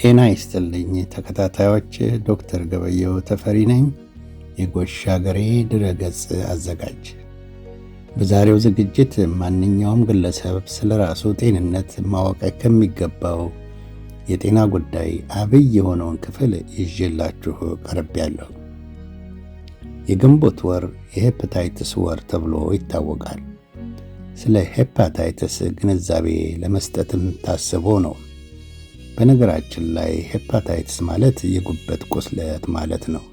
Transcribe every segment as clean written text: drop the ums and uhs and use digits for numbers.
ጤና ይስጥልኝ ተከታታዮች፣ ዶክተር ገበየሁ ተፈሪ ነኝ፣ የጎሽ አገሬ ድረገጽ አዘጋጅ። በዛሬው ዝግጅት ማንኛውም ግለሰብ ስለ ራሱ ጤንነት ማወቅ ከሚገባው የጤና ጉዳይ አብይ የሆነውን ክፍል ይዤላችሁ ቀርቤያለሁ። የግንቦት ወር የሄፓታይተስ ወር ተብሎ ይታወቃል። ስለ ሄፓታይተስ ግንዛቤ ለመስጠትም ታስቦ ነው። በነገራችን ላይ ሄፓታይተስ ማለት የጉበት ቁስለት ማለት ነው።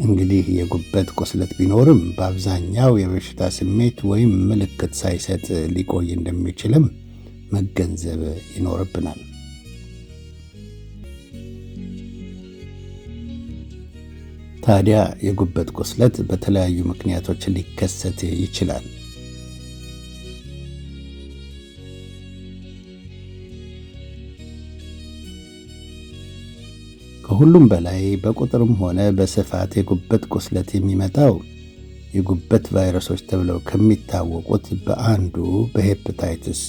እንግዲህ የጉበት ቁስለት ቢኖርም በአብዛኛው የበሽታ ስሜት ወይም ምልክት ሳይሰጥ ሊቆይ እንደሚችልም መገንዘብ ይኖርብናል። ታዲያ የጉበት ቁስለት በተለያዩ ምክንያቶች ሊከሰት ይችላል። ከሁሉም በላይ በቁጥርም ሆነ በስፋት የጉበት ቁስለት የሚመጣው የጉበት ቫይረሶች ተብለው ከሚታወቁት በአንዱ በሄፓታይተስ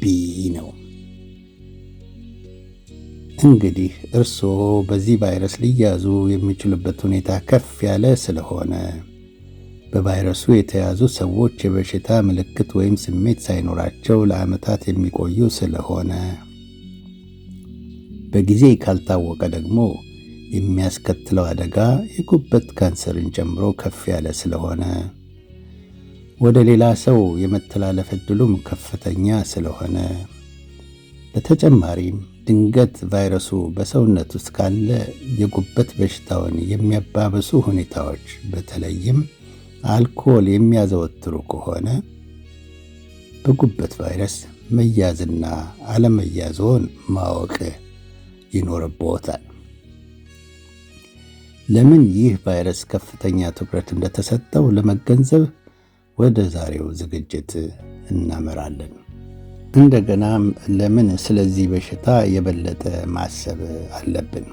ቢ ነው። እንግዲህ እርስዎ በዚህ ቫይረስ ሊያዙ የሚችሉበት ሁኔታ ከፍ ያለ ስለሆነ በቫይረሱ የተያዙ ሰዎች የበሽታ ምልክት ወይም ስሜት ሳይኖራቸው ለዓመታት የሚቆዩ ስለሆነ በጊዜ ካልታወቀ ደግሞ የሚያስከትለው አደጋ የጉበት ካንሰርን ጨምሮ ከፍ ያለ ስለሆነ ወደ ሌላ ሰው የመተላለፍ ዕድሉም ከፍተኛ ስለሆነ በተጨማሪም ድንገት ቫይረሱ በሰውነት ውስጥ ካለ የጉበት በሽታውን የሚያባብሱ ሁኔታዎች በተለይም አልኮል የሚያዘወትሩ ከሆነ በጉበት ቫይረስ መያዝና አለመያዝዎን ማወቅ ይኖርብዎታል። ለምን ይህ ቫይረስ ከፍተኛ ትኩረት እንደተሰጠው ለመገንዘብ ወደ ዛሬው ዝግጅት እናመራለን። እንደገናም ለምን ስለዚህ በሽታ የበለጠ ማሰብ አለብን?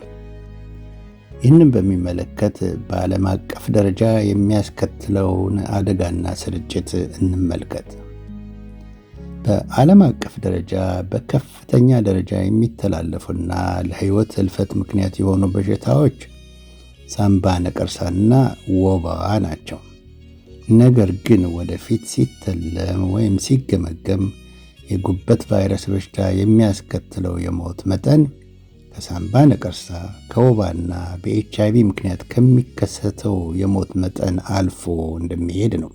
ይህንን በሚመለከት በዓለም አቀፍ ደረጃ የሚያስከትለውን አደጋና ስርጭት እንመልከት። በዓለም አቀፍ ደረጃ በከፍተኛ ደረጃ የሚተላለፉና ለሕይወት ሕልፈት ምክንያት የሆኑ በሽታዎች ሳምባ ነቀርሳና ወባ ናቸው። ነገር ግን ወደፊት ሲተለም ወይም ሲገመገም የጉበት ቫይረስ በሽታ የሚያስከትለው የሞት መጠን ከሳምባ ነቀርሳ ከወባና በኤችአይቪ ምክንያት ከሚከሰተው የሞት መጠን አልፎ እንደሚሄድ ነው።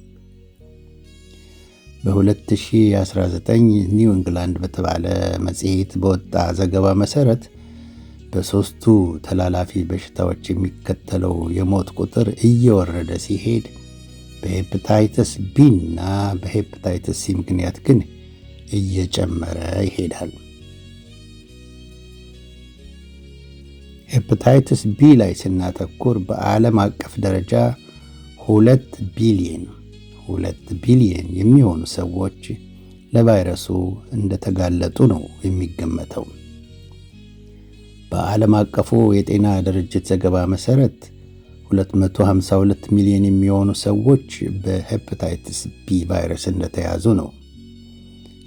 በ2019 ኒው ኢንግላንድ በተባለ መጽሔት በወጣ ዘገባ መሠረት በሦስቱ ተላላፊ በሽታዎች የሚከተለው የሞት ቁጥር እየወረደ ሲሄድ በሄፓታይተስ ቢ እና በሄፓታይተስ ሲ ምክንያት ግን እየጨመረ ይሄዳል። ሄፓታይተስ ቢ ላይ ስናተኩር በዓለም አቀፍ ደረጃ 2 ቢሊየን የሚሆኑ ሰዎች ለቫይረሱ እንደተጋለጡ ነው የሚገመተው። በዓለም አቀፉ የጤና ድርጅት ዘገባ መሠረት 252 ሚሊዮን የሚሆኑ ሰዎች በሄፓታይተስ ቢ ቫይረስ እንደተያዙ ነው።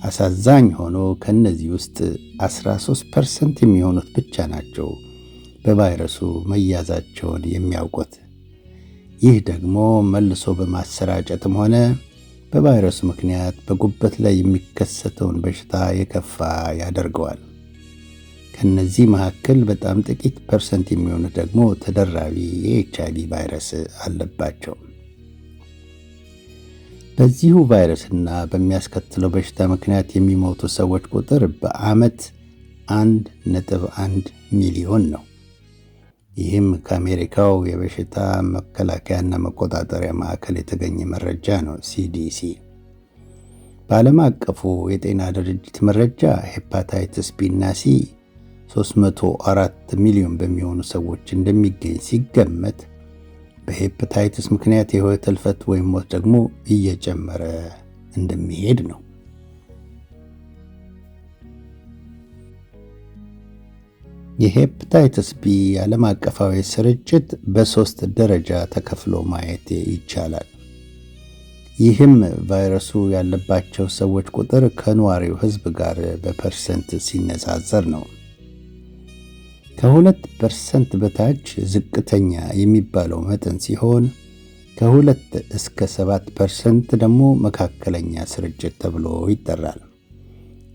አሳዛኝ ሆኖ ከነዚህ ውስጥ 13% የሚሆኑት ብቻ ናቸው በቫይረሱ መያዛቸውን የሚያውቁት። ይህ ደግሞ መልሶ በማሰራጨትም ሆነ በቫይረሱ ምክንያት በጉበት ላይ የሚከሰተውን በሽታ የከፋ ያደርገዋል። ከነዚህ መካከል በጣም ጥቂት ፐርሰንት የሚሆኑት ደግሞ ተደራቢ የኤችአይቪ ቫይረስ አለባቸው። በዚሁ ቫይረስና በሚያስከትለው በሽታ ምክንያት የሚሞቱ ሰዎች ቁጥር በዓመት 1.1 ሚሊዮን ነው። ይህም ከአሜሪካው የበሽታ መከላከያና መቆጣጠሪያ ማዕከል የተገኘ መረጃ ነው፣ ሲዲሲ። በዓለም አቀፉ የጤና ድርጅት መረጃ ሄፓታይተስ ቢ እና ሲ 304 ሚሊዮን በሚሆኑ ሰዎች እንደሚገኝ ሲገመት በሄፓታይተስ ምክንያት የሕይወት ሕልፈት ወይም ሞት ደግሞ እየጨመረ እንደሚሄድ ነው። የሄፓታይተስ ቢ ዓለም አቀፋዊ ስርጭት በ3 ደረጃ ተከፍሎ ማየት ይቻላል። ይህም ቫይረሱ ያለባቸው ሰዎች ቁጥር ከነዋሪው ሕዝብ ጋር በፐርሰንት ሲነጻጸር ነው። ከ2% በታች ዝቅተኛ የሚባለው መጠን ሲሆን ከ2 እስከ 7% ደግሞ መካከለኛ ስርጭት ተብሎ ይጠራል።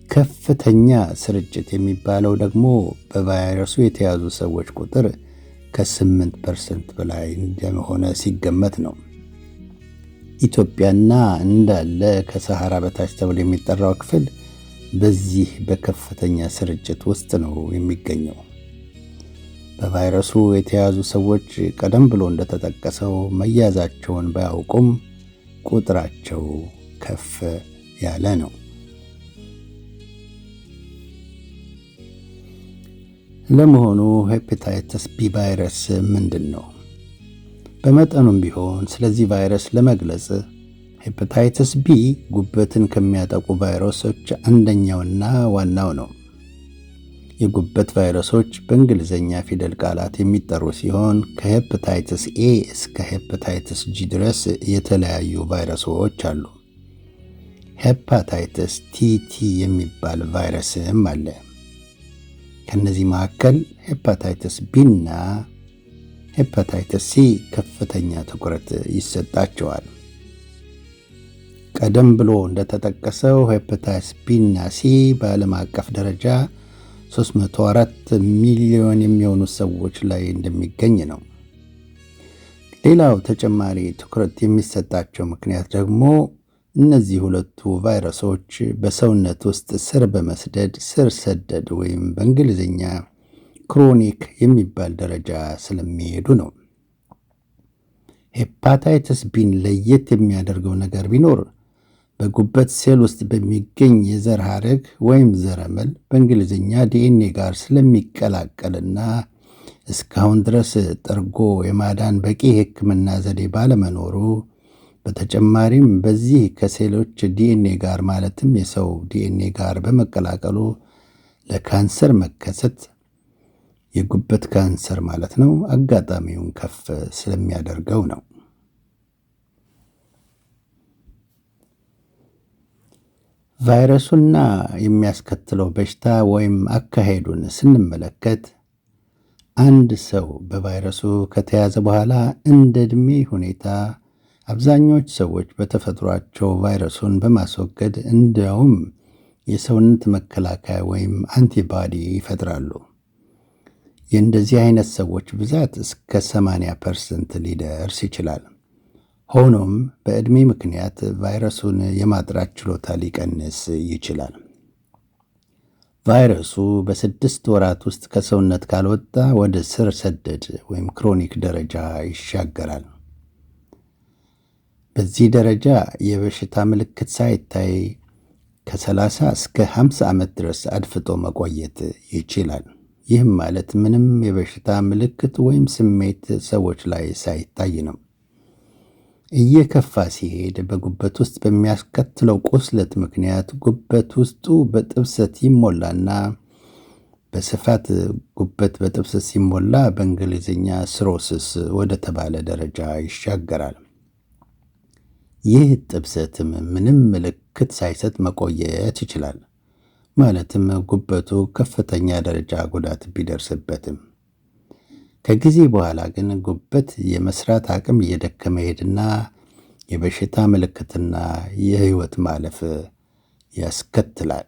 ከፍተኛ ስርጭት የሚባለው ደግሞ በቫይረሱ የተያዙ ሰዎች ቁጥር ከ8% በላይ እንደሆነ ሲገመት ነው። ኢትዮጵያና እንዳለ ከሰሃራ በታች ተብሎ የሚጠራው ክፍል በዚህ በከፍተኛ ስርጭት ውስጥ ነው የሚገኘው። በቫይረሱ የተያዙ ሰዎች ቀደም ብሎ እንደተጠቀሰው መያዛቸውን ባያውቁም ቁጥራቸው ከፍ ያለ ነው። ለመሆኑ ሄፓታይተስ ቢ ቫይረስ ምንድን ነው? በመጠኑም ቢሆን ስለዚህ ቫይረስ ለመግለጽ ሄፓታይተስ ቢ ጉበትን ከሚያጠቁ ቫይረሶች አንደኛውና ዋናው ነው። የጉበት ቫይረሶች በእንግሊዝኛ ፊደል ቃላት የሚጠሩ ሲሆን ከሄፓታይተስ ኤ እስከ ሄፓታይተስ ጂ ድረስ የተለያዩ ቫይረሶች አሉ። ሄፓታይተስ ቲቲ የሚባል ቫይረስም አለ። ከነዚህ መካከል ሄፓታይተስ ቢ እና ሄፓታይተስ ሲ ከፍተኛ ትኩረት ይሰጣቸዋል። ቀደም ብሎ እንደተጠቀሰው ሄፓታይተስ ቢ እና ሲ በዓለም አቀፍ ደረጃ 304 ሚሊዮን የሚሆኑ ሰዎች ላይ እንደሚገኝ ነው። ሌላው ተጨማሪ ትኩረት የሚሰጣቸው ምክንያት ደግሞ እነዚህ ሁለቱ ቫይረሶች በሰውነት ውስጥ ስር በመስደድ ስር ሰደድ ወይም በእንግሊዝኛ ክሮኒክ የሚባል ደረጃ ስለሚሄዱ ነው። ሄፓታይተስ ቢን ለየት የሚያደርገው ነገር ቢኖር በጉበት ሴል ውስጥ በሚገኝ የዘር ሐረግ ወይም ዘረመል በእንግሊዝኛ ዲኤንኤ ጋር ስለሚቀላቀልና እስካሁን ድረስ ጠርጎ የማዳን በቂ ሕክምና ዘዴ ባለመኖሩ፣ በተጨማሪም በዚህ ከሴሎች ዲኤንኤ ጋር ማለትም የሰው ዲኤንኤ ጋር በመቀላቀሉ ለካንሰር መከሰት የጉበት ካንሰር ማለት ነው አጋጣሚውን ከፍ ስለሚያደርገው ነው። ቫይረሱና የሚያስከትለው በሽታ ወይም አካሄዱን ስንመለከት አንድ ሰው በቫይረሱ ከተያዘ በኋላ እንደ ዕድሜ ሁኔታ አብዛኞቹ ሰዎች በተፈጥሯቸው ቫይረሱን በማስወገድ እንዲያውም የሰውነት መከላከያ ወይም አንቲባዲ ይፈጥራሉ። የእንደዚህ አይነት ሰዎች ብዛት እስከ 80% ሊደርስ ይችላል። ሆኖም በዕድሜ ምክንያት ቫይረሱን የማጥራት ችሎታ ሊቀንስ ይችላል። ቫይረሱ በ6 ወራት ውስጥ ከሰውነት ካልወጣ ወደ ስር ሰደድ ወይም ክሮኒክ ደረጃ ይሻገራል። በዚህ ደረጃ የበሽታ ምልክት ሳይታይ ከ30 እስከ 50 ዓመት ድረስ አድፍጦ መቆየት ይችላል። ይህም ማለት ምንም የበሽታ ምልክት ወይም ስሜት ሰዎች ላይ ሳይታይ ነው። እየከፋ ሲሄድ በጉበት ውስጥ በሚያስከትለው ቁስለት ምክንያት ጉበት ውስጡ በጥብሰት ይሞላና በስፋት ጉበት በጥብሰት ሲሞላ በእንግሊዝኛ ሲሮሲስ ወደ ተባለ ደረጃ ይሻገራል። ይህ ጥብሰትም ምንም ምልክት ሳይሰጥ መቆየት ይችላል። ማለትም ጉበቱ ከፍተኛ ደረጃ ጉዳት ቢደርስበትም ከጊዜ በኋላ ግን ጉበት የመስራት አቅም እየደከመ ሄድና የበሽታ ምልክትና የህይወት ማለፍ ያስከትላል።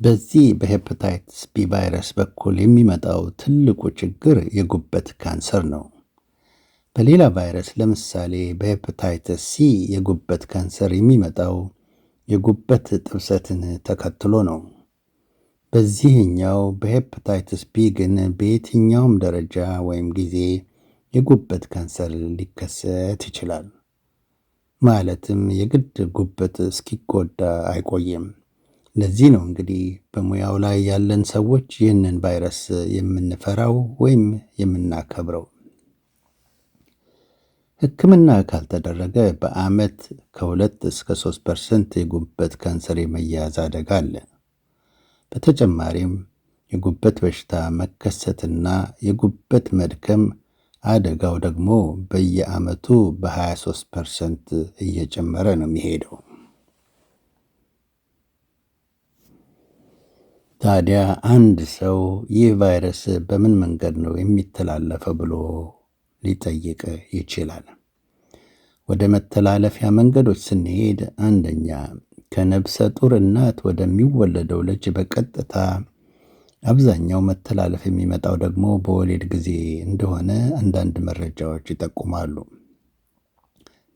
በዚህ በሄፓታይተስ ቢ ቫይረስ በኩል የሚመጣው ትልቁ ችግር የጉበት ካንሰር ነው። በሌላ ቫይረስ ለምሳሌ በሄፓታይተስ ሲ የጉበት ካንሰር የሚመጣው የጉበት ጥብሰትን ተከትሎ ነው። በዚህኛው በሄፓታይተስ ቢ ግን በየትኛውም ደረጃ ወይም ጊዜ የጉበት ካንሰር ሊከሰት ይችላል። ማለትም የግድ ጉበት እስኪጎዳ አይቆይም። ለዚህ ነው እንግዲህ በሙያው ላይ ያለን ሰዎች ይህንን ቫይረስ የምንፈራው ወይም የምናከብረው። ሕክምና ካልተደረገ በዓመት ከ2 እስከ 3% የጉበት ካንሰር የመያዝ አደጋ አለ። በተጨማሪም የጉበት በሽታ መከሰትና የጉበት መድከም አደጋው ደግሞ በየዓመቱ በ23% እየጨመረ ነው የሚሄደው። ታዲያ አንድ ሰው ይህ ቫይረስ በምን መንገድ ነው የሚተላለፈው ብሎ ሊጠይቅ ይችላል። ወደ መተላለፊያ መንገዶች ስንሄድ አንደኛ ከነፍሰ ጡር እናት ወደሚወለደው ልጅ በቀጥታ አብዛኛው መተላለፍ የሚመጣው ደግሞ በወሊድ ጊዜ እንደሆነ አንዳንድ መረጃዎች ይጠቁማሉ።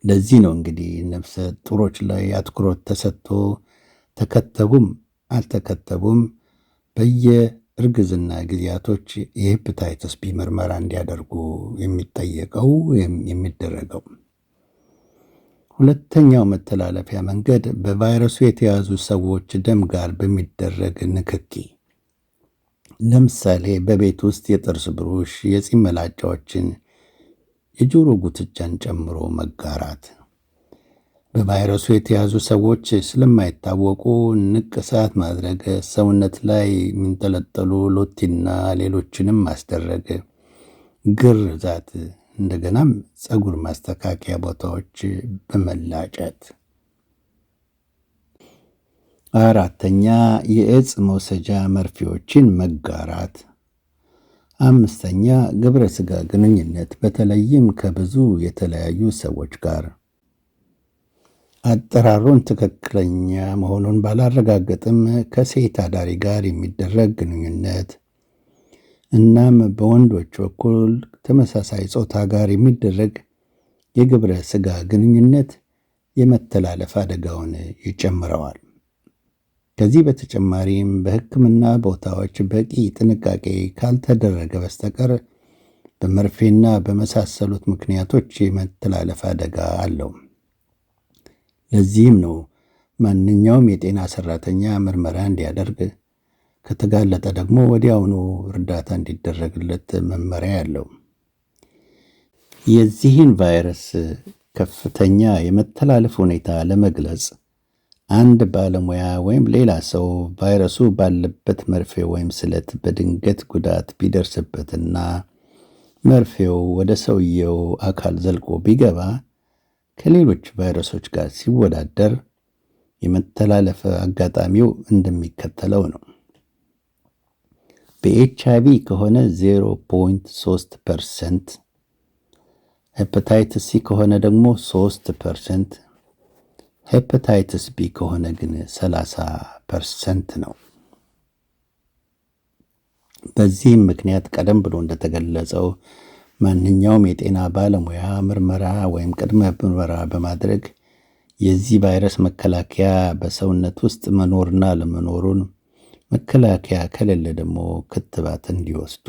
ለዚህ ነው እንግዲህ ነፍሰ ጡሮች ላይ አትኩሮት ተሰጥቶ ተከተቡም አልተከተቡም በየእርግዝና ጊዜያቶች የሄፓታይተስ ቢ ምርመራ እንዲያደርጉ የሚጠየቀው የሚደረገው። ሁለተኛው መተላለፊያ መንገድ በቫይረሱ የተያዙ ሰዎች ደም ጋር በሚደረግ ንክኪ፣ ለምሳሌ በቤት ውስጥ የጥርስ ብሩሽ፣ የፂም መላጫዎችን፣ የጆሮ ጉትቻን ጨምሮ መጋራት። በቫይረሱ የተያዙ ሰዎች ስለማይታወቁ ንቅሳት ማድረግ፣ ሰውነት ላይ የሚንጠለጠሉ ሎቲና ሌሎችንም ማስደረግ፣ ግርዛት፣ እንደገናም ፀጉር ማስተካከያ ቦታዎች በመላጨት። አራተኛ የእጽ መውሰጃ መርፌዎችን መጋራት። አምስተኛ ግብረ ሥጋ ግንኙነት በተለይም ከብዙ የተለያዩ ሰዎች ጋር። አጠራሩን ትክክለኛ መሆኑን ባላረጋገጥም ከሴት አዳሪ ጋር የሚደረግ ግንኙነት እናም በወንዶች በኩል ተመሳሳይ ጾታ ጋር የሚደረግ የግብረ ሥጋ ግንኙነት የመተላለፍ አደጋውን ይጨምረዋል። ከዚህ በተጨማሪም በሕክምና ቦታዎች በቂ ጥንቃቄ ካልተደረገ በስተቀር በመርፌና በመሳሰሉት ምክንያቶች የመተላለፍ አደጋ አለው። ለዚህም ነው ማንኛውም የጤና ሰራተኛ ምርመራ እንዲያደርግ፣ ከተጋለጠ ደግሞ ወዲያውኑ እርዳታ እንዲደረግለት መመሪያ ያለው። የዚህን ቫይረስ ከፍተኛ የመተላለፍ ሁኔታ ለመግለጽ አንድ ባለሙያ ወይም ሌላ ሰው ቫይረሱ ባለበት መርፌ ወይም ስለት በድንገት ጉዳት ቢደርስበትና መርፌው ወደ ሰውየው አካል ዘልቆ ቢገባ ከሌሎች ቫይረሶች ጋር ሲወዳደር የመተላለፍ አጋጣሚው እንደሚከተለው ነው። በኤችአይቪ ከሆነ 0.3%፣ ሄፓታይትስ ሲ ከሆነ ደግሞ 3%፣ ሄፓታይትስ ቢ ከሆነ ግን 30% ነው። በዚህም ምክንያት ቀደም ብሎ እንደተገለጸው ማንኛውም የጤና ባለሙያ ምርመራ ወይም ቅድመ ምርመራ በማድረግ የዚህ ቫይረስ መከላከያ በሰውነት ውስጥ መኖርና ለመኖሩን፣ መከላከያ ከሌለ ደግሞ ክትባት እንዲወስዱ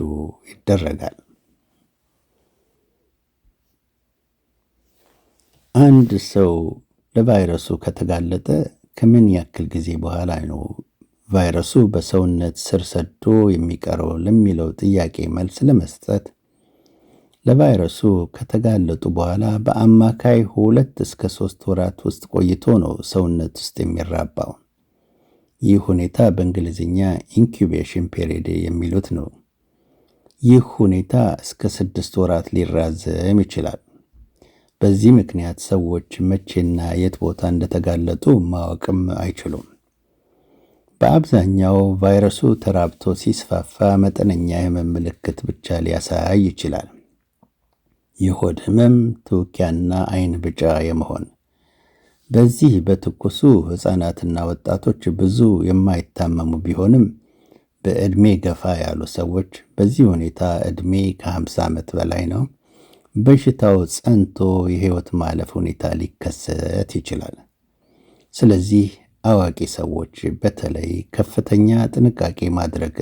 ይደረጋል። አንድ ሰው ለቫይረሱ ከተጋለጠ ከምን ያክል ጊዜ በኋላ ነው ቫይረሱ በሰውነት ስር ሰዶ የሚቀረው ለሚለው ጥያቄ መልስ ለመስጠት ለቫይረሱ ከተጋለጡ በኋላ በአማካይ 2 እስከ 3 ወራት ውስጥ ቆይቶ ነው ሰውነት ውስጥ የሚራባው። ይህ ሁኔታ በእንግሊዝኛ ኢንኩቤሽን ፔሪድ የሚሉት ነው። ይህ ሁኔታ እስከ 6 ወራት ሊራዘም ይችላል። በዚህ ምክንያት ሰዎች መቼና የት ቦታ እንደተጋለጡ ማወቅም አይችሉም። በአብዛኛው ቫይረሱ ተራብቶ ሲስፋፋ መጠነኛ የህመም ምልክት ብቻ ሊያሳይ ይችላል። የሆድ ህመም፣ ትውኪያና አይን ቢጫ የመሆን። በዚህ በትኩሱ ሕፃናትና ወጣቶች ብዙ የማይታመሙ ቢሆንም በዕድሜ ገፋ ያሉ ሰዎች፣ በዚህ ሁኔታ ዕድሜ ከ50 ዓመት በላይ ነው፣ በሽታው ጸንቶ የህይወት ማለፍ ሁኔታ ሊከሰት ይችላል። ስለዚህ አዋቂ ሰዎች በተለይ ከፍተኛ ጥንቃቄ ማድረግ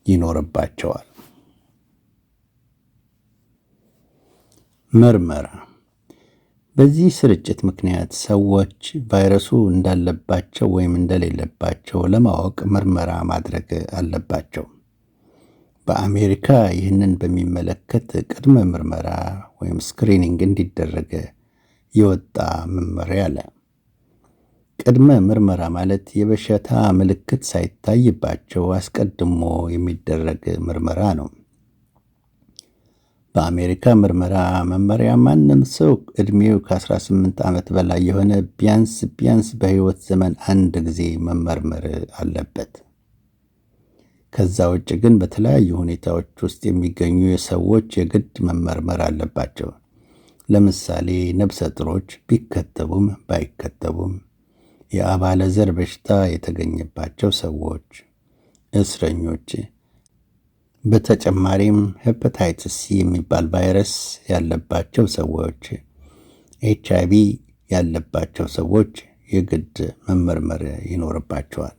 ይኖርባቸዋል። ምርመራ። በዚህ ስርጭት ምክንያት ሰዎች ቫይረሱ እንዳለባቸው ወይም እንደሌለባቸው ለማወቅ ምርመራ ማድረግ አለባቸው። በአሜሪካ ይህንን በሚመለከት ቅድመ ምርመራ ወይም ስክሪኒንግ እንዲደረግ የወጣ መመሪያ አለ። ቅድመ ምርመራ ማለት የበሽታ ምልክት ሳይታይባቸው አስቀድሞ የሚደረግ ምርመራ ነው። በአሜሪካ ምርመራ መመሪያ ማንም ሰው ዕድሜው ከ18 ዓመት በላይ የሆነ ቢያንስ በሕይወት ዘመን አንድ ጊዜ መመርመር አለበት። ከዛ ውጭ ግን በተለያዩ ሁኔታዎች ውስጥ የሚገኙ ሰዎች የግድ መመርመር አለባቸው። ለምሳሌ ነፍሰ ጡሮች ቢከተቡም ባይከተቡም፣ የአባለ ዘር በሽታ የተገኘባቸው ሰዎች፣ እስረኞች፣ በተጨማሪም ሄፓታይትስ ሲ የሚባል ቫይረስ ያለባቸው ሰዎች፣ HIV ያለባቸው ሰዎች የግድ መመርመር ይኖርባቸዋል።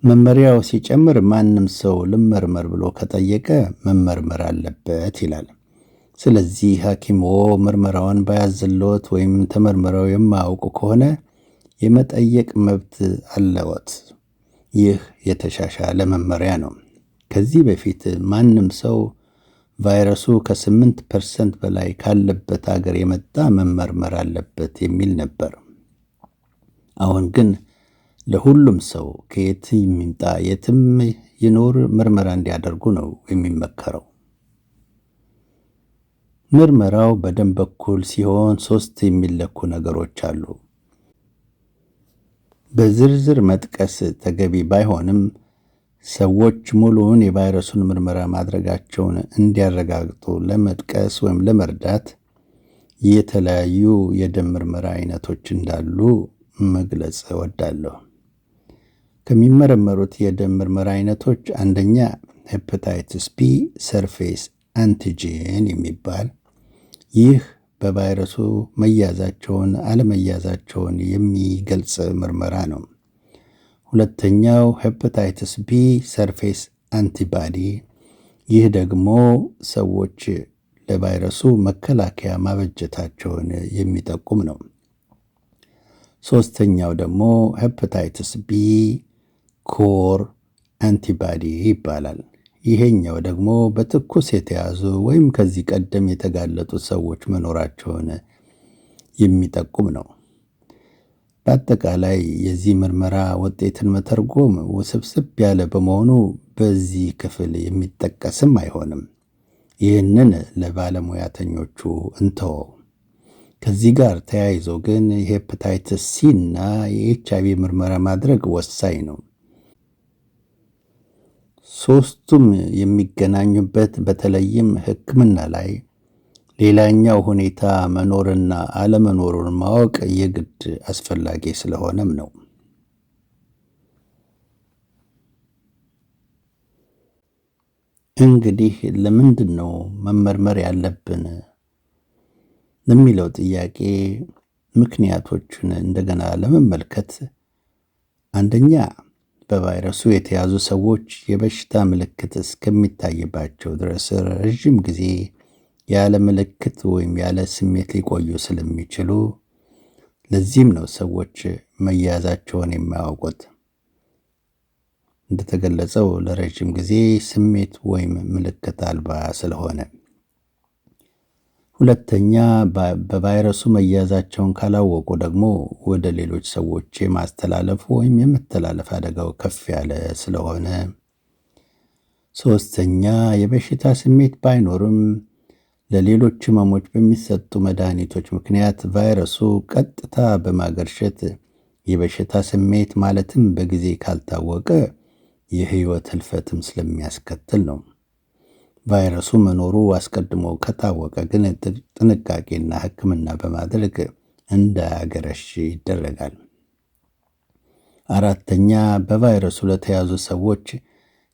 መመሪያው ሲጨምር ማንም ሰው ልመርመር ብሎ ከጠየቀ መመርመር አለበት ይላል። ስለዚህ ሐኪሞ ምርመራውን ባያዝልዎት ወይም ተመርምረው የማያውቁ ከሆነ የመጠየቅ መብት አለዎት። ይህ የተሻሻለ መመሪያ ነው። ከዚህ በፊት ማንም ሰው ቫይረሱ ከ8% በላይ ካለበት ሀገር የመጣ መመርመር አለበት የሚል ነበር። አሁን ግን ለሁሉም ሰው ከየት የሚምጣ የትም ይኖር ምርመራ እንዲያደርጉ ነው የሚመከረው። ምርመራው በደም በኩል ሲሆን 3 የሚለኩ ነገሮች አሉ። በዝርዝር መጥቀስ ተገቢ ባይሆንም ሰዎች ሙሉውን የቫይረሱን ምርመራ ማድረጋቸውን እንዲያረጋግጡ ለመጥቀስ ወይም ለመርዳት የተለያዩ የደም ምርመራ አይነቶች እንዳሉ መግለጽ እወዳለሁ። ከሚመረመሩት የደም ምርመራ አይነቶች አንደኛ ሄፓታይትስ ቢ ሰርፌስ አንቲጂን የሚባል፣ ይህ በቫይረሱ መያዛቸውን አለመያዛቸውን የሚገልጽ ምርመራ ነው። ሁለተኛው ሄፓታይትስ ቢ ሰርፌስ አንቲባዲ፣ ይህ ደግሞ ሰዎች ለቫይረሱ መከላከያ ማበጀታቸውን የሚጠቁም ነው። ሶስተኛው ደግሞ ሄፓታይትስ ቢ ኮር አንቲባዲ ይባላል። ይሄኛው ደግሞ በትኩስ የተያዙ ወይም ከዚህ ቀደም የተጋለጡ ሰዎች መኖራቸውን የሚጠቁም ነው። በአጠቃላይ የዚህ ምርመራ ውጤትን መተርጎም ውስብስብ ያለ በመሆኑ በዚህ ክፍል የሚጠቀስም አይሆንም። ይህንን ለባለሙያተኞቹ እንተወው። ከዚህ ጋር ተያይዞ ግን የሄፓታይትስ ሲ እና የኤችአይቪ ምርመራ ማድረግ ወሳኝ ነው። ሶስቱም የሚገናኙበት በተለይም ሕክምና ላይ ሌላኛው ሁኔታ መኖርና አለመኖሩን ማወቅ የግድ አስፈላጊ ስለሆነም ነው። እንግዲህ ለምንድን ነው መመርመር ያለብን ለሚለው ጥያቄ ምክንያቶቹን እንደገና ለመመልከት፣ አንደኛ በቫይረሱ የተያዙ ሰዎች የበሽታ ምልክት እስከሚታይባቸው ድረስ ረዥም ጊዜ ያለ ምልክት ወይም ያለ ስሜት ሊቆዩ ስለሚችሉ፣ ለዚህም ነው ሰዎች መያዛቸውን የማያውቁት። እንደተገለጸው ለረዥም ጊዜ ስሜት ወይም ምልክት አልባ ስለሆነ። ሁለተኛ በቫይረሱ መያዛቸውን ካላወቁ ደግሞ ወደ ሌሎች ሰዎች የማስተላለፍ ወይም የመተላለፍ አደጋው ከፍ ያለ ስለሆነ። ሶስተኛ የበሽታ ስሜት ባይኖርም ለሌሎች ህመሞች በሚሰጡ መድኃኒቶች ምክንያት ቫይረሱ ቀጥታ በማገርሸት የበሽታ ስሜት ማለትም በጊዜ ካልታወቀ የህይወት ህልፈትም ስለሚያስከትል ነው። ቫይረሱ መኖሩ አስቀድሞ ከታወቀ ግን ጥንቃቄና ሕክምና በማድረግ እንዳያገረሽ ይደረጋል። አራተኛ በቫይረሱ ለተያዙ ሰዎች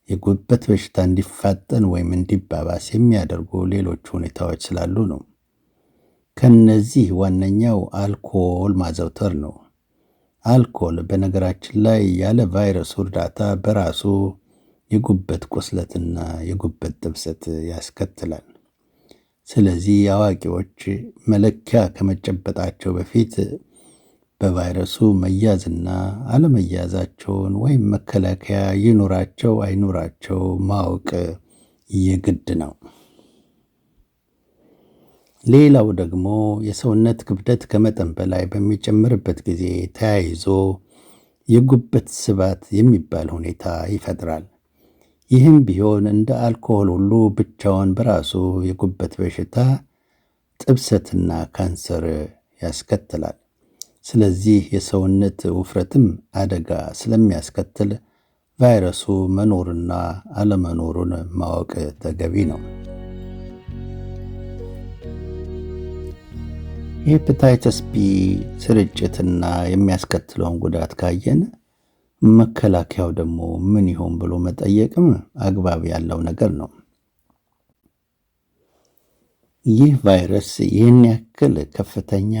የጉበት በሽታ እንዲፋጠን ወይም እንዲባባስ የሚያደርጉ ሌሎች ሁኔታዎች ስላሉ ነው። ከነዚህ ዋነኛው አልኮል ማዘውተር ነው። አልኮል በነገራችን ላይ ያለ ቫይረሱ እርዳታ በራሱ የጉበት ቁስለትና የጉበት ጥብሰት ያስከትላል። ስለዚህ አዋቂዎች መለኪያ ከመጨበጣቸው በፊት በቫይረሱ መያዝና አለመያዛቸውን ወይም መከላከያ ይኑራቸው አይኑራቸው ማወቅ የግድ ነው። ሌላው ደግሞ የሰውነት ክብደት ከመጠን በላይ በሚጨምርበት ጊዜ ተያይዞ የጉበት ስባት የሚባል ሁኔታ ይፈጥራል። ይህም ቢሆን እንደ አልኮሆል ሁሉ ብቻውን በራሱ የጉበት በሽታ ጥብሰትና ካንሰር ያስከትላል። ስለዚህ የሰውነት ውፍረትም አደጋ ስለሚያስከትል ቫይረሱ መኖርና አለመኖሩን ማወቅ ተገቢ ነው። የሄፓታይተስ ቢ ስርጭትና የሚያስከትለውን ጉዳት ካየን መከላከያው ደግሞ ምን ይሆን ብሎ መጠየቅም አግባብ ያለው ነገር ነው። ይህ ቫይረስ ይህን ያክል ከፍተኛ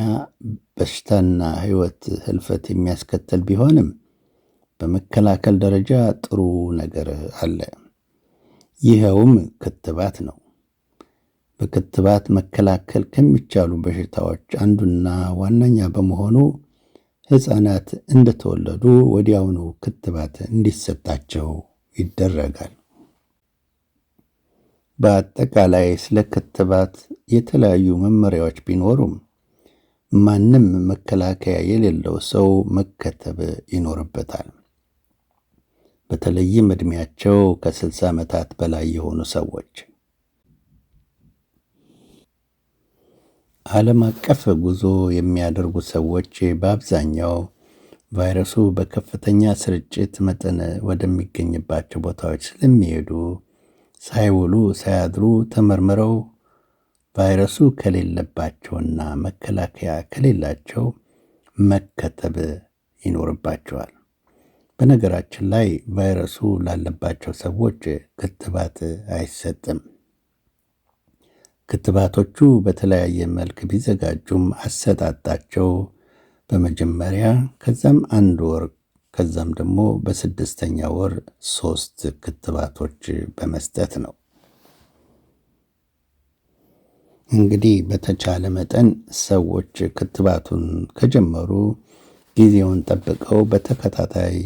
በሽታና ሕይወት ህልፈት የሚያስከትል ቢሆንም በመከላከል ደረጃ ጥሩ ነገር አለ። ይኸውም ክትባት ነው። በክትባት መከላከል ከሚቻሉ በሽታዎች አንዱና ዋነኛ በመሆኑ ሕፃናት እንደተወለዱ ወዲያውኑ ክትባት እንዲሰጣቸው ይደረጋል። በአጠቃላይ ስለ ክትባት የተለያዩ መመሪያዎች ቢኖሩም ማንም መከላከያ የሌለው ሰው መከተብ ይኖርበታል። በተለይም ዕድሜያቸው ከ60 ዓመታት በላይ የሆኑ ሰዎች። ዓለም አቀፍ ጉዞ የሚያደርጉ ሰዎች በአብዛኛው ቫይረሱ በከፍተኛ ስርጭት መጠን ወደሚገኝባቸው ቦታዎች ስለሚሄዱ ሳይውሉ ሳያድሩ ተመርምረው ቫይረሱ ከሌለባቸውና መከላከያ ከሌላቸው መከተብ ይኖርባቸዋል። በነገራችን ላይ ቫይረሱ ላለባቸው ሰዎች ክትባት አይሰጥም። ክትባቶቹ በተለያየ መልክ ቢዘጋጁም አሰጣጣቸው በመጀመሪያ ከዛም 1 ወር ከዛም ደግሞ በ6ኛ ወር 3 ክትባቶች በመስጠት ነው። እንግዲህ በተቻለ መጠን ሰዎች ክትባቱን ከጀመሩ ጊዜውን ጠብቀው በተከታታይ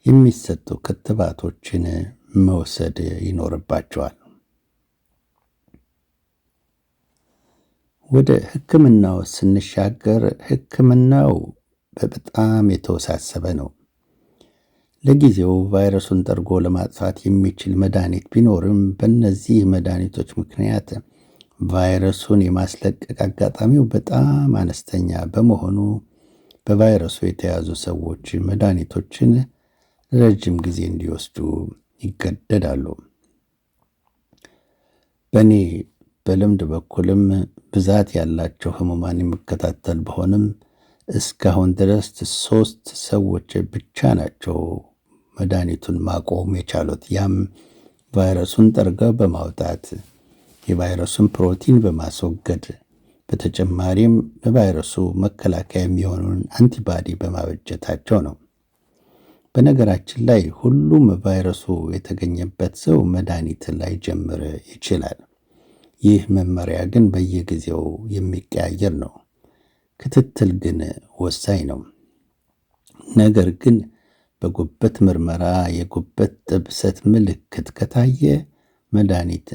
የሚሰጡ ክትባቶችን መውሰድ ይኖርባቸዋል። ወደ ሕክምናው ስንሻገር ሕክምናው በጣም የተወሳሰበ ነው። ለጊዜው ቫይረሱን ጠርጎ ለማጥፋት የሚችል መድኃኒት ቢኖርም በእነዚህ መድኃኒቶች ምክንያት ቫይረሱን የማስለቀቅ አጋጣሚው በጣም አነስተኛ በመሆኑ በቫይረሱ የተያዙ ሰዎች መድኃኒቶችን ረጅም ጊዜ እንዲወስዱ ይገደዳሉ። በእኔ በልምድ በኩልም ብዛት ያላቸው ህሙማን የሚከታተል ቢሆንም እስካሁን ድረስ 3 ሰዎች ብቻ ናቸው መድኃኒቱን ማቆም የቻሉት። ያም ቫይረሱን ጠርገው በማውጣት የቫይረሱን ፕሮቲን በማስወገድ በተጨማሪም በቫይረሱ መከላከያ የሚሆኑን አንቲባዲ በማበጀታቸው ነው። በነገራችን ላይ ሁሉም ቫይረሱ የተገኘበት ሰው መድኃኒት ላይጀምር ይችላል። ይህ መመሪያ ግን በየጊዜው የሚቀያየር ነው። ክትትል ግን ወሳኝ ነው። ነገር ግን በጉበት ምርመራ የጉበት ጥብሰት ምልክት ከታየ መድኃኒት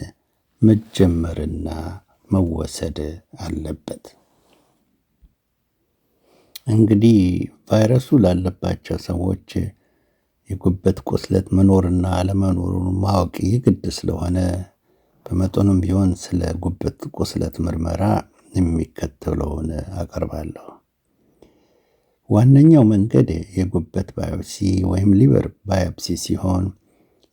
መጀመርና መወሰድ አለበት። እንግዲህ ቫይረሱ ላለባቸው ሰዎች የጉበት ቁስለት መኖርና አለመኖሩን ማወቅ የግድ ስለሆነ በመጠኑም ቢሆን ስለ ጉበት ቁስለት ምርመራ የሚከተለውን አቀርባለሁ። ዋነኛው መንገድ የጉበት ባዮፕሲ ወይም ሊቨር ባዮፕሲ ሲሆን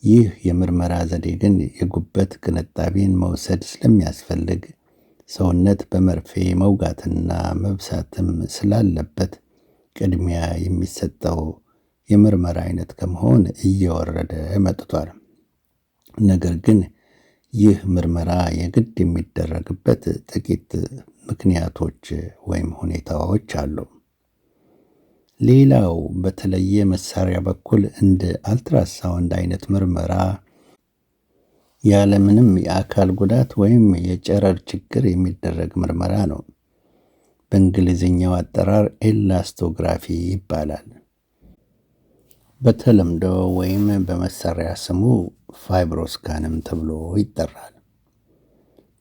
ይህ የምርመራ ዘዴ ግን የጉበት ቅንጣቢን መውሰድ ስለሚያስፈልግ ሰውነት በመርፌ መውጋትና መብሳትም ስላለበት ቅድሚያ የሚሰጠው የምርመራ አይነት ከመሆን እየወረደ መጥቷል። ነገር ግን ይህ ምርመራ የግድ የሚደረግበት ጥቂት ምክንያቶች ወይም ሁኔታዎች አሉ። ሌላው በተለየ መሳሪያ በኩል እንደ አልትራሳውንድ አይነት ምርመራ ያለምንም የአካል ጉዳት ወይም የጨረር ችግር የሚደረግ ምርመራ ነው። በእንግሊዝኛው አጠራር ኤላስቶግራፊ ይባላል። በተለምዶ ወይም በመሳሪያ ስሙ ፋይብሮስካንም ተብሎ ይጠራል።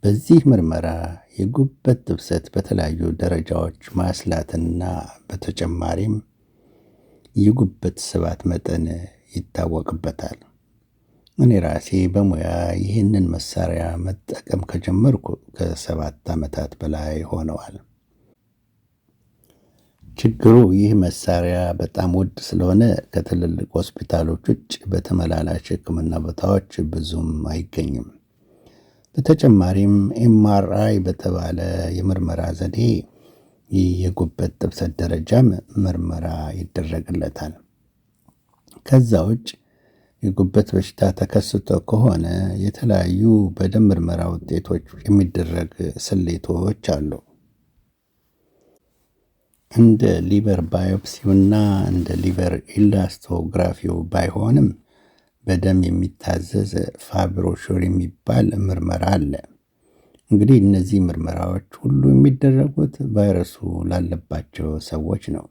በዚህ ምርመራ የጉበት ጥብሰት በተለያዩ ደረጃዎች ማስላትና በተጨማሪም የጉበት ስባት መጠን ይታወቅበታል። እኔ ራሴ በሙያ ይህንን መሳሪያ መጠቀም ከጀመርኩ ከ7 ዓመታት በላይ ሆነዋል። ችግሩ ይህ መሳሪያ በጣም ውድ ስለሆነ ከትልልቅ ሆስፒታሎች ውጭ በተመላላሽ ሕክምና ቦታዎች ብዙም አይገኝም። በተጨማሪም ኤምአርአይ በተባለ የምርመራ ዘዴ የጉበት ጥብሰት ደረጃም ምርመራ ይደረግለታል። ከዛ ውጭ የጉበት በሽታ ተከስቶ ከሆነ የተለያዩ በደም ምርመራ ውጤቶች የሚደረግ ስሌቶች አሉ። እንደ ሊቨር ባዮፕሲውና እንደ ሊቨር ኢላስቶግራፊው ባይሆንም በደም የሚታዘዝ ፋብሮሹር የሚባል ምርመራ አለ። እንግዲህ እነዚህ ምርመራዎች ሁሉ የሚደረጉት ቫይረሱ ላለባቸው ሰዎች ነው።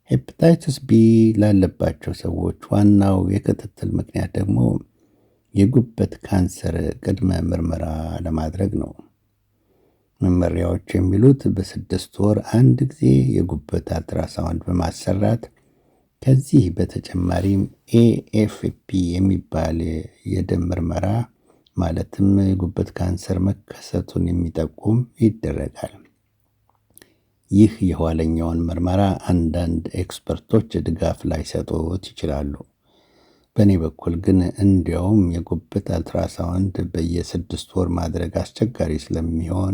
ሄፓታይተስ ቢ ላለባቸው ሰዎች ዋናው የክትትል ምክንያት ደግሞ የጉበት ካንሰር ቅድመ ምርመራ ለማድረግ ነው። መመሪያዎች የሚሉት በ6 ወር አንድ ጊዜ የጉበት አልትራሳውንድ በማሰራት ከዚህ በተጨማሪም ኤኤፍፒ የሚባል የደም ምርመራ ማለትም የጉበት ካንሰር መከሰቱን የሚጠቁም ይደረጋል። ይህ የኋለኛውን ምርመራ አንዳንድ ኤክስፐርቶች ድጋፍ ላይሰጡት ይችላሉ። በእኔ በኩል ግን እንዲያውም የጉበት አልትራሳውንድ በየ6 ወር ማድረግ አስቸጋሪ ስለሚሆን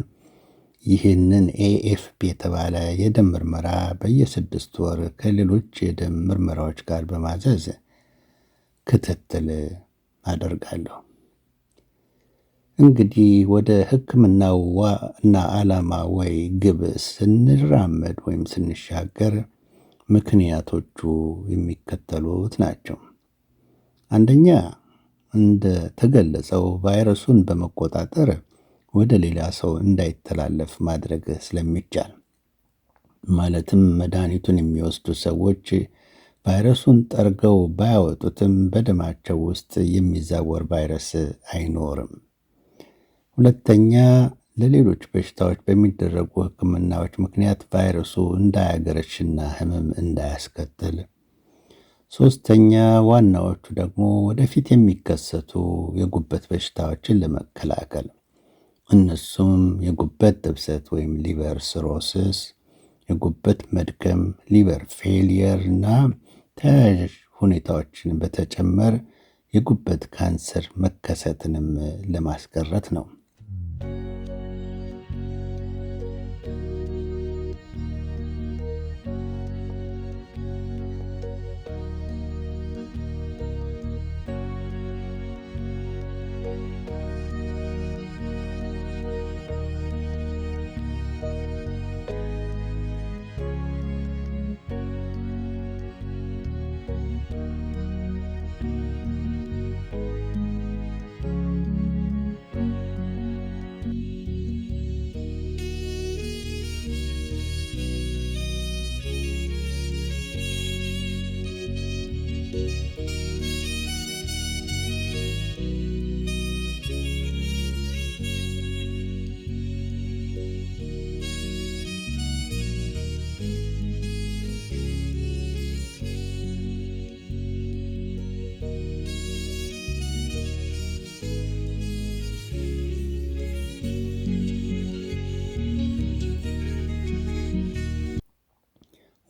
ይህንን ኤኤፍፒ የተባለ የደም ምርመራ በየ6 ወር ከሌሎች የደም ምርመራዎች ጋር በማዘዝ ክትትል አደርጋለሁ። እንግዲህ ወደ ሕክምናው ዋና ዓላማ ወይ ግብ ስንራመድ ወይም ስንሻገር ምክንያቶቹ የሚከተሉት ናቸው። አንደኛ፣ እንደ ተገለጸው ቫይረሱን በመቆጣጠር ወደ ሌላ ሰው እንዳይተላለፍ ማድረግ ስለሚቻል፣ ማለትም መድኃኒቱን የሚወስዱ ሰዎች ቫይረሱን ጠርገው ባያወጡትም በደማቸው ውስጥ የሚዛወር ቫይረስ አይኖርም። ሁለተኛ፣ ለሌሎች በሽታዎች በሚደረጉ ሕክምናዎች ምክንያት ቫይረሱ እንዳያገረሽና ህመም እንዳያስከትል። ሶስተኛ፣ ዋናዎቹ ደግሞ ወደፊት የሚከሰቱ የጉበት በሽታዎችን ለመከላከል፣ እነሱም የጉበት ጥብሰት ወይም ሊቨር ሲሮሲስ፣ የጉበት መድከም ሊቨር ፌሊየር እና ተያያዥ ሁኔታዎችን በተጨመር የጉበት ካንሰር መከሰትንም ለማስቀረት ነው።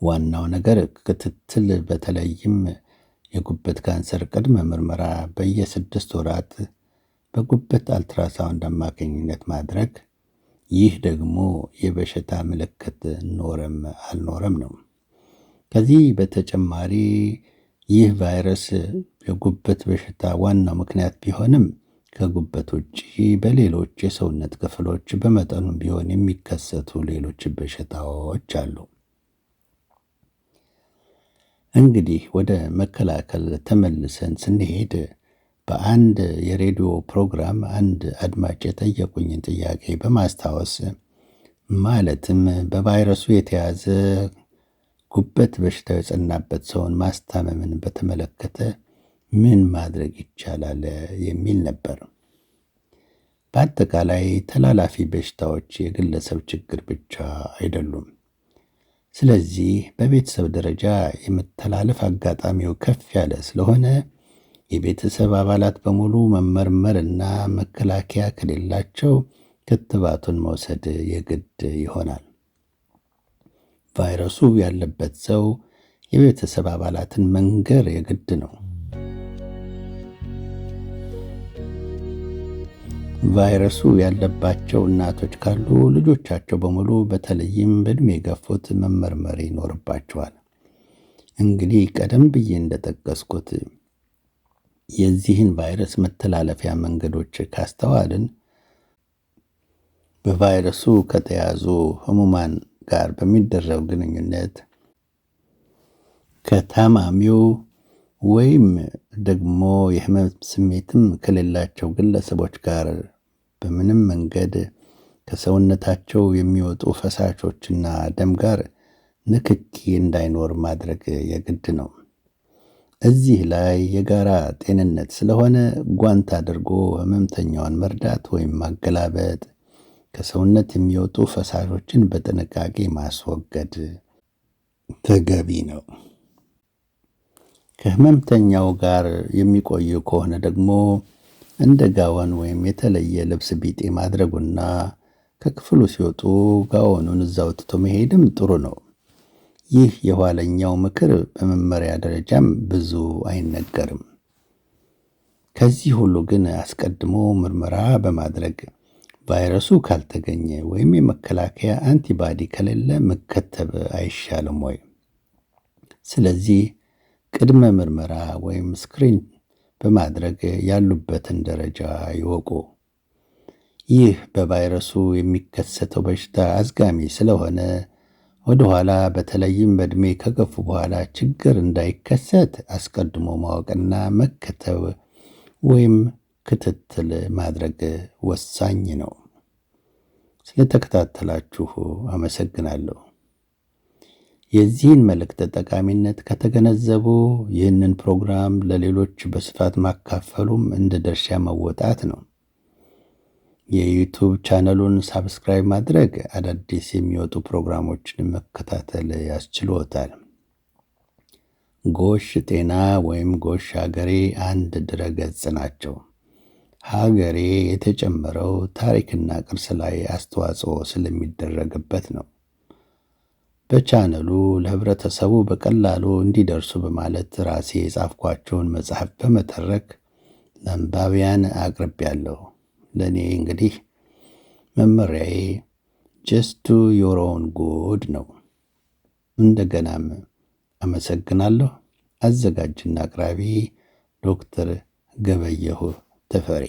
ዋናው ነገር ክትትል፣ በተለይም የጉበት ካንሰር ቅድመ ምርመራ በየ6 ወራት በጉበት አልትራሳውንድ አማካኝነት ማድረግ። ይህ ደግሞ የበሽታ ምልክት ኖረም አልኖረም ነው። ከዚህ በተጨማሪ ይህ ቫይረስ የጉበት በሽታ ዋናው ምክንያት ቢሆንም ከጉበት ውጭ በሌሎች የሰውነት ክፍሎች በመጠኑም ቢሆን የሚከሰቱ ሌሎች በሽታዎች አሉ። እንግዲህ ወደ መከላከል ተመልሰን ስንሄድ በአንድ የሬዲዮ ፕሮግራም አንድ አድማጭ የጠየቁኝን ጥያቄ በማስታወስ ማለትም በቫይረሱ የተያዘ ጉበት በሽታው የጸናበት ሰውን ማስታመምን በተመለከተ ምን ማድረግ ይቻላል የሚል ነበር። በአጠቃላይ ተላላፊ በሽታዎች የግለሰብ ችግር ብቻ አይደሉም። ስለዚህ በቤተሰብ ደረጃ የመተላለፍ አጋጣሚው ከፍ ያለ ስለሆነ የቤተሰብ አባላት በሙሉ መመርመርና መከላከያ ከሌላቸው ክትባቱን መውሰድ የግድ ይሆናል። ቫይረሱ ያለበት ሰው የቤተሰብ አባላትን መንገር የግድ ነው። ቫይረሱ ያለባቸው እናቶች ካሉ ልጆቻቸው በሙሉ በተለይም በእድሜ የገፉት መመርመር ይኖርባቸዋል። እንግዲህ ቀደም ብዬ እንደጠቀስኩት የዚህን ቫይረስ መተላለፊያ መንገዶች ካስተዋልን በቫይረሱ ከተያዙ ህሙማን ጋር በሚደረግ ግንኙነት ከታማሚው ወይም ደግሞ የህመም ስሜትም ከሌላቸው ግለሰቦች ጋር በምንም መንገድ ከሰውነታቸው የሚወጡ ፈሳሾችና ደም ጋር ንክኪ እንዳይኖር ማድረግ የግድ ነው። እዚህ ላይ የጋራ ጤንነት ስለሆነ ጓንት አድርጎ ህመምተኛውን መርዳት ወይም ማገላበጥ፣ ከሰውነት የሚወጡ ፈሳሾችን በጥንቃቄ ማስወገድ ተገቢ ነው። ከህመምተኛው ጋር የሚቆዩ ከሆነ ደግሞ እንደ ጋወን ወይም የተለየ ልብስ ቢጤ ማድረጉና ከክፍሉ ሲወጡ ጋወኑን እዛው ትቶ መሄድም ጥሩ ነው። ይህ የኋለኛው ምክር በመመሪያ ደረጃም ብዙ አይነገርም። ከዚህ ሁሉ ግን አስቀድሞ ምርመራ በማድረግ ቫይረሱ ካልተገኘ ወይም የመከላከያ አንቲባዲ ከሌለ መከተብ አይሻልም ወይ? ስለዚህ ቅድመ ምርመራ ወይም ስክሪን በማድረግ ያሉበትን ደረጃ ይወቁ። ይህ በቫይረሱ የሚከሰተው በሽታ አዝጋሚ ስለሆነ ወደ ኋላ በተለይም በእድሜ ከገፉ በኋላ ችግር እንዳይከሰት አስቀድሞ ማወቅና መከተብ ወይም ክትትል ማድረግ ወሳኝ ነው። ስለተከታተላችሁ አመሰግናለሁ። የዚህን መልእክት ጠቃሚነት ከተገነዘቡ ይህንን ፕሮግራም ለሌሎች በስፋት ማካፈሉም እንደ ድርሻ መወጣት ነው። የዩቲዩብ ቻነሉን ሳብስክራይብ ማድረግ አዳዲስ የሚወጡ ፕሮግራሞችን መከታተል ያስችሎታል። ጎሽ ጤና ወይም ጎሽ ሀገሬ አንድ ድረገጽ ናቸው። ሀገሬ የተጨመረው ታሪክና ቅርስ ላይ አስተዋጽኦ ስለሚደረግበት ነው። በቻነሉ ለህብረተሰቡ በቀላሉ እንዲደርሱ በማለት ራሴ የጻፍኳቸውን መጽሐፍ በመተረክ ለአንባቢያን አቅርቤያለሁ። ለእኔ እንግዲህ መመሪያዬ ጀስት ዱ ዮር ኦውን ጉድ ነው። እንደገናም አመሰግናለሁ። አዘጋጅና አቅራቢ ዶክተር ገበየሁ ተፈሪ